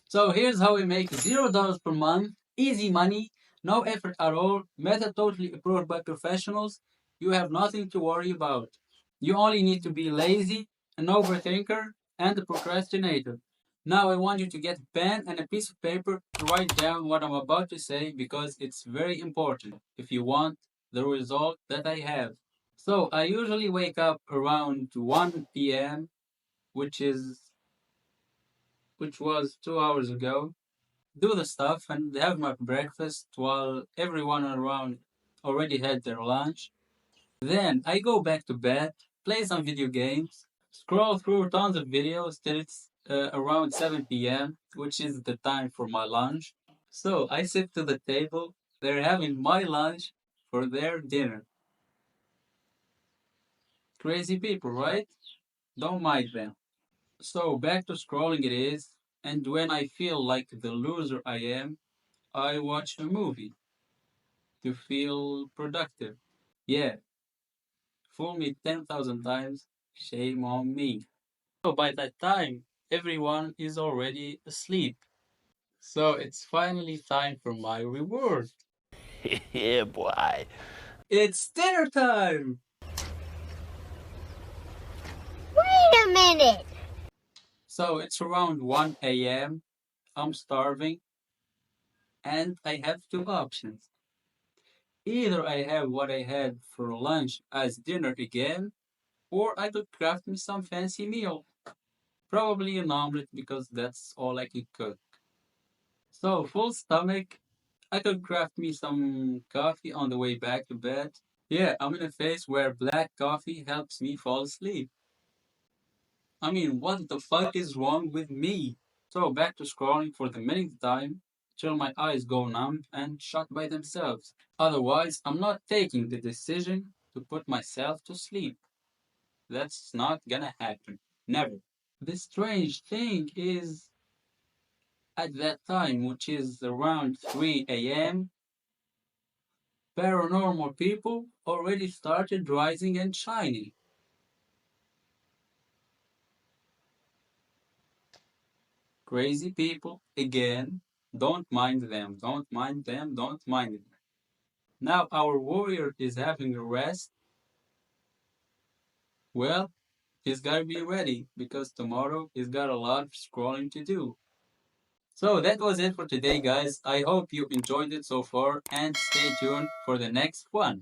So here's how we make $0 per month, easy money, no effort at all, method totally approved by professionals. You have nothing to worry about. You only need to be lazy, an overthinker, and a procrastinator. Now I want you to get a pen and a piece of paper to write down what I'm about to say because it's very important if you want the result that I have. So I usually wake up around 1 p.m., which is which was 2 hours ago, do the stuff and have my breakfast while everyone around already had their lunch. Then I go back to bed, play some video games, scroll through tons of videos till it's around 7 p.m., which is the time for my lunch. So I sit to the table, they're having my lunch for their dinner. Crazy people, right? Don't mind them. So back to scrolling it is, and when I feel like the loser I am, I watch a movie to feel productive. Yeah, fool me 10,000 times, shame on me. So by that time, everyone is already asleep. So it's finally time for my reward. Yeah, boy. It's dinner time! Wait a minute. So it's around 1 a.m. I'm starving and I have two options. Either I have what I had for lunch as dinner again, or I could craft me some fancy meal. Probably an omelet because that's all I could cook. So, full stomach, I could craft me some coffee on the way back to bed. Yeah, I'm in a phase where black coffee helps me fall asleep. I mean, what the fuck is wrong with me? So, back to scrolling for the millionth time till my eyes go numb and shut by themselves. Otherwise, I'm not taking the decision to put myself to sleep. That's not gonna happen. Never. The strange thing is, at that time, which is around 3 a.m., paranormal people already started rising and shining. Crazy people, again, don't mind them, don't mind them, don't mind them. Now our warrior is having a rest. Well, he's gotta be ready because tomorrow he's got a lot of scrolling to do. So that was it for today, guys. I hope you enjoyed it so far and stay tuned for the next one.